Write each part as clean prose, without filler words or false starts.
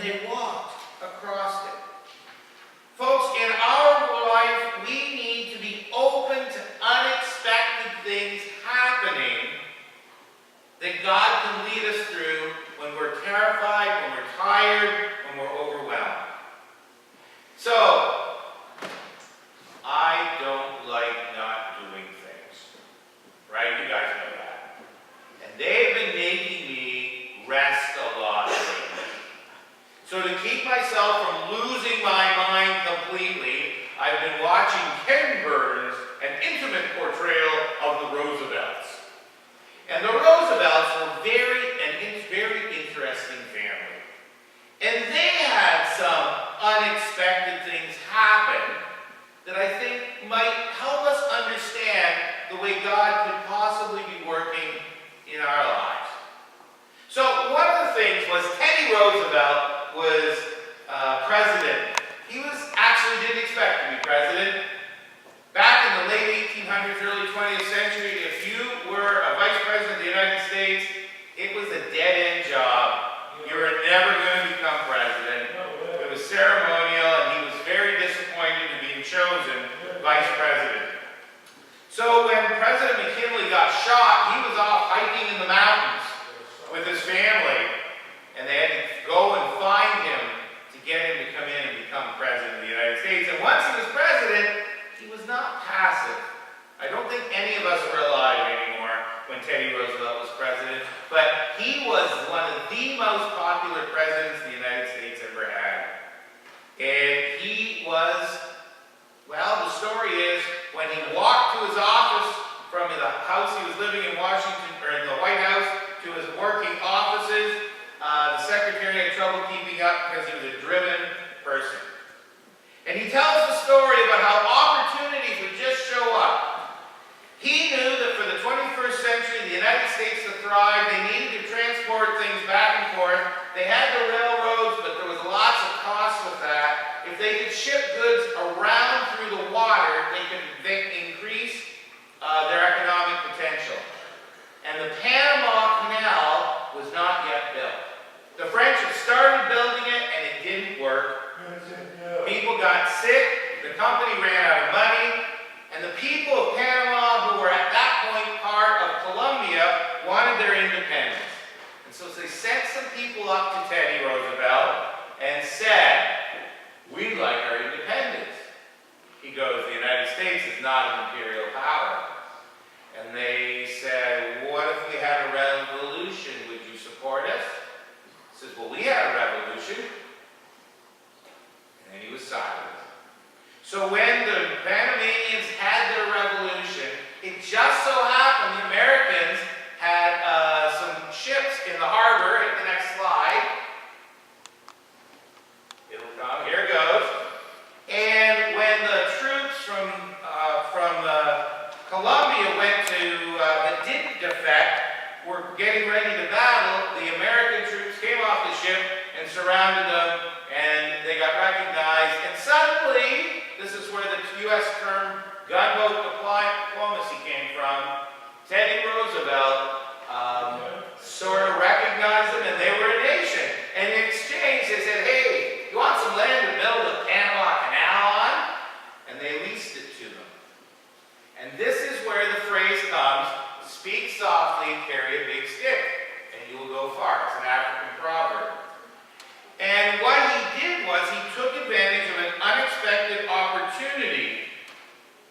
they walked across it. Folks, in our life, we need to be open to unexpected things happening that God can lead us through when we're terrified, when we're tired, when we're overwhelmed. So, I don't like not doing things. Right? You guys know that. And they've been making me rest a lot lately. So to keep myself from losing my mind completely, I've been watching Ken Burns' an intimate portrayal of the Roosevelts. And the Roosevelts were very interesting family. And they had some unexpected things happen that I think might help us understand the way God could possibly be working in our lives. So one of the things was Teddy Roosevelt was president. He didn't expect to be president. Back in the late 1800s, early 20th century, if you were a vice president of the United States, it was a dead-end job. You were never going to become president. It was ceremonial, and he was very disappointed in being chosen vice president. So when President McKinley got shot, he was off hiking in the mountains with his family, and they had to go and find him to get him to come in and become president of the United States. And once he was president, he was not passive. I don't think any of us were alive anymore when Teddy Roosevelt was president, but he was one of the most popular presidents the United States ever had. And he was, well, the story is, when he walked to his office from the house he was living in Washington, or in the White House, to his working offices, the secretary had trouble keeping up because he was a driven person. And he tells the story about how opportunities would just show up. He knew that for the 21st century, the United States to thrive, they needed to transport things back and forth. They had the railroads, but there was lots of costs with that. If they could ship goods around through the water, they could increase their economic potential. And the Panama Canal was not yet built. The French had started building it, and it didn't work. People got sick, the company ran out of money, and the people of Panama, who were at that point part of Colombia, wanted their independence. And so they sent some people up to Teddy Roosevelt and said, "We'd like our independence." He goes, "The United States is not an imperial power." And they said, "What if we had a revolution? Would you support us?" He says, "Well, we had a revolution." And he was silent. So when the Panamanians had their revolution, it just so happened the Americans had some ships in the harbor. Hit the next slide. It'll come. Here it goes. And when the troops from Colombia went to, that didn't defect, were getting ready to battle, the American troops came off the ship and surrounded them, and they got recognized. And suddenly, this is where the U.S. term gunboat diplomacy came from. Teddy Roosevelt sort of recognized them, and they were a nation. And in exchange, they said, "Hey, you want some land to build the Panama Canal on?" And they leased it to them. And this is where the phrase comes, "Speak softly, carry a big stick, and you will go far." It's an African proverb. And what he did was he took advantage of an unexpected opportunity,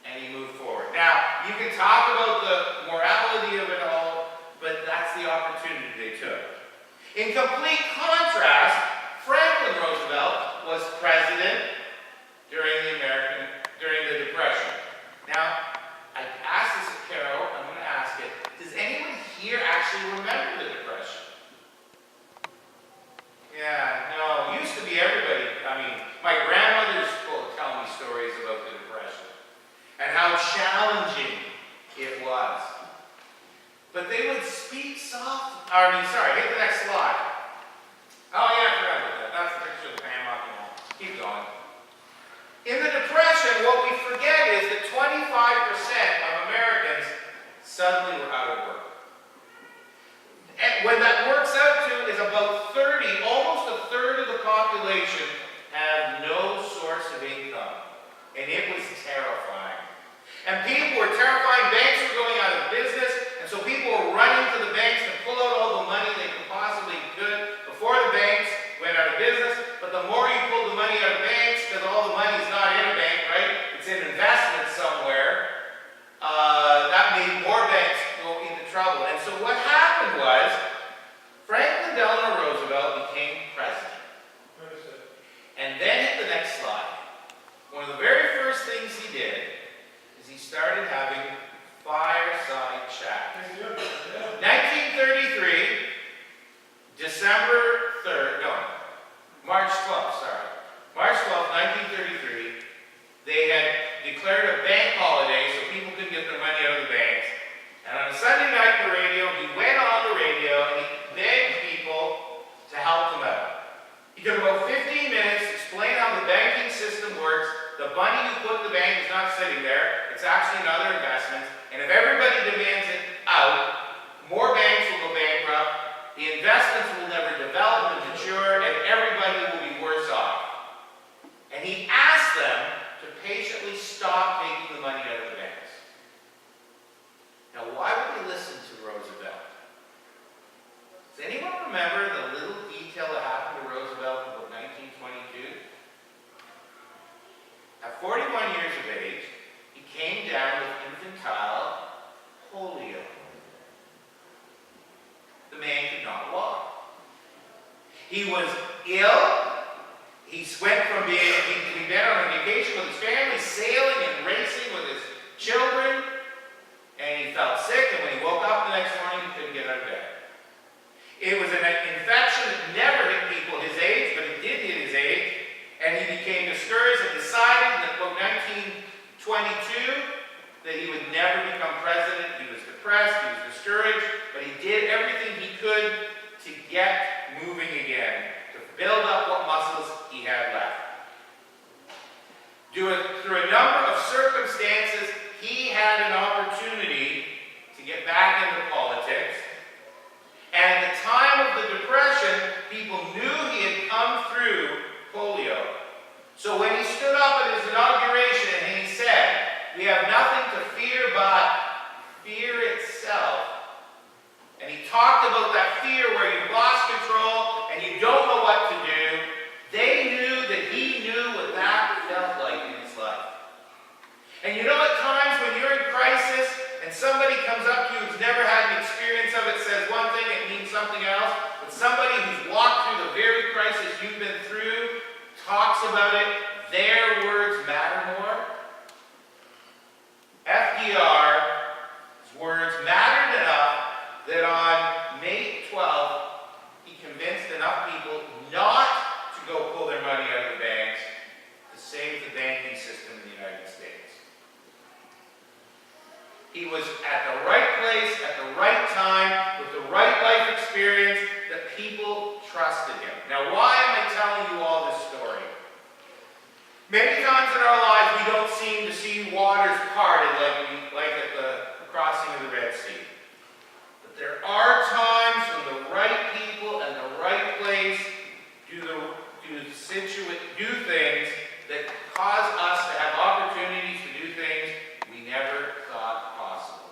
and he moved forward. Now, you can talk about the morality of it all, but that's the opportunity they took. In complete contrast, Franklin Roosevelt was president during the Depression. Now, I asked this of Carol, I'm going to ask it. Does anyone here actually remember the Depression? Yeah, no, it used to be everybody. I mean, my grandmother's will tell me stories about the Depression and how challenging it was. But they would speak soft. Hit the next slide. Oh population have no source of income. And it was terrifying. And people were terrified. Banks were going out of business. And so people were running to the banks to pull out all the money they possibly could before the banks went out of business. But the more you pull the money out of banks, because all the money is not in a bank, right? It's in investment somewhere. That made more banks go into trouble. And so what happened was, Franklin Delano Roosevelt became president. And then hit the next slide. One of the very first things he did is he started having fireside chats. 1933, March 12th, March 12th, 1933, they had declared a bank holiday so people couldn't get their money out of the banks. And on a Sunday night on the radio, he went on the radio and he begged people to help him out. He took about 15 minutes to explain how the banking system works. The money you put in the bank is not sitting there. It's actually in other investments. And if everybody demands it out, more banks will go bankrupt, the investments will never develop and mature, and everybody will be worse off. And he asked them to patiently stop taking the money out of the banks. Now, why would we listen to Roosevelt? Does anyone remember the little detail that happened to Roosevelt in about 1922? At 41 years of age, he came down with infantile polio. The man could not walk. He was ill. He went from he'd been on a vacation with his family, sailing and racing with his children, and he felt sick, and when he woke up the next morning, he couldn't get out of bed. It was an infection that never hit people his age, but it did hit his age, and he became discouraged and decided in about 1922 that he would never become president. He was depressed, he was discouraged, but he did everything he could to get moving again, to build up what muscles he had left. Through a number of circumstances, he had an opportunity to get back into politics. And at the time of the Depression, people knew he had come through polio. So when he stood up at his inauguration and he said, "We have nothing to fear but fear itself," and he talked about that fear where you've lost control and you don't know what to do, they knew that he knew what that felt like in his life. And you know, at times when you're in crisis and somebody comes up to you who's never had an experience of it, says one thing, it means something else, but somebody who's walked through the very crisis you've been through talks about it, their words matter more. FDR's words mattered enough that on May 12th, he convinced enough people not to go pull their money out of the banks to save the banking system in the United States. He was at the right place, at the right time, with the right life experience that people trusted him. Now, why am I telling you all this story? Many times in our lives, we don't seem to see waters parted like at the crossing of the Red Sea. But there are times when the right people and the right place do things that cause us to have opportunities to do things we never thought possible.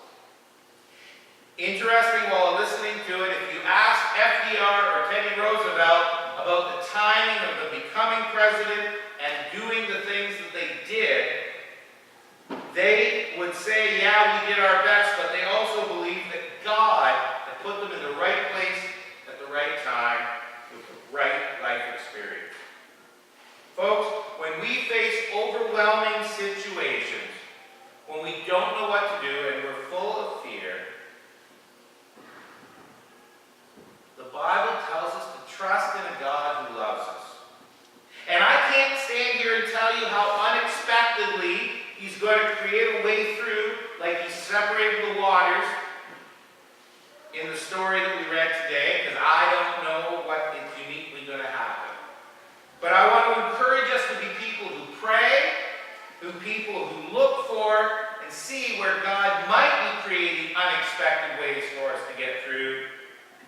Interesting, while listening to it, if you ask FDR or Teddy Roosevelt about the timing of them becoming president and doing the things that they did, they would say, yeah, we did our best, but they also believed that God had put them in the right place at the right time with the right life experience. Folks, when we face overwhelming situations, when we don't know what to do and we're full of fear, the Bible tells us to trust in a God who loves us. And I can't stand here and tell you how unexpectedly he's going to create a way through, like he separated the waters in the story that we read today, because I don't know what is uniquely going to happen. But I want to encourage us to be people who pray, people who look for and see where God might be creating unexpected ways for us to get through,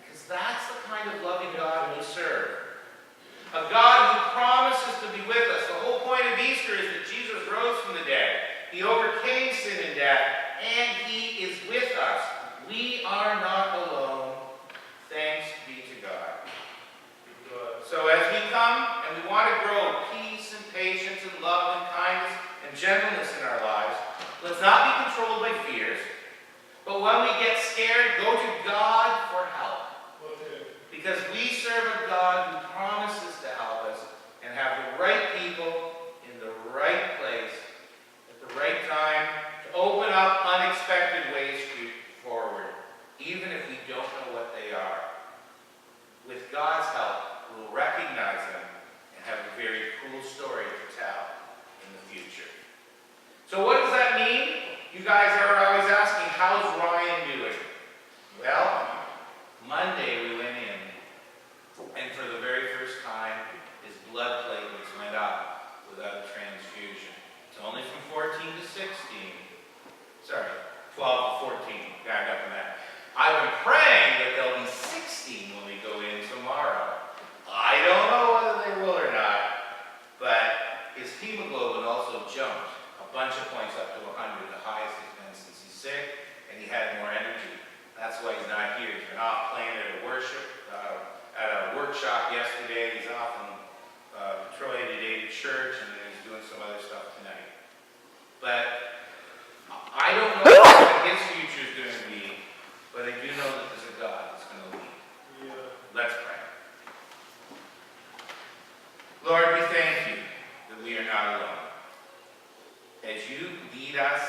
because that's the kind of loving God we serve. A God who when we get scared, go to God for help. Because we serve a God who promises to help us and have the right people in the right place at the right time to open up unexpected ways forward, even if we don't know what they are. With God's help, we'll recognize them and have a very cool story to tell in the future. So what does that mean? You guys are always asking, how's Ryan doing? Well, Monday we went in, and for the very first time, his blood platelets went up without a transfusion. It's only from 14 to 16. Sorry, 12 to 14. Yeah, I got from that. I've been praying that there'll be 16 when we go in tomorrow. I don't know whether they will or not, but his hemoglobin also jumped a bunch of points up to 100, the highest it's been since he's sick, and he had more energy. That's why he's not here. He's been off playing at a workshop yesterday. He's off in Troy today to church, and then he's doing some other stuff tonight. But I don't know what his future is going to be, but I do know that there's a God that's going to lead. Yeah. Let's pray. Lord, we thank you that we are not alone. As you lead us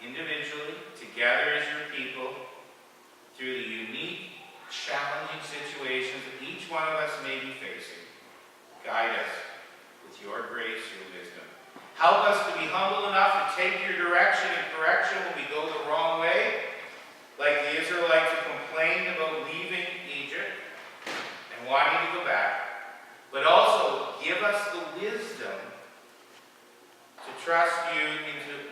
individually, together as your people, through the unique, challenging situations that each one of us may be facing, guide us with your grace, your wisdom. Help us to be humble enough to take your direction and correction when we go the wrong way, like the Israelites who complained about leaving Egypt and wanting to go back, but also give us the wisdom to trust you into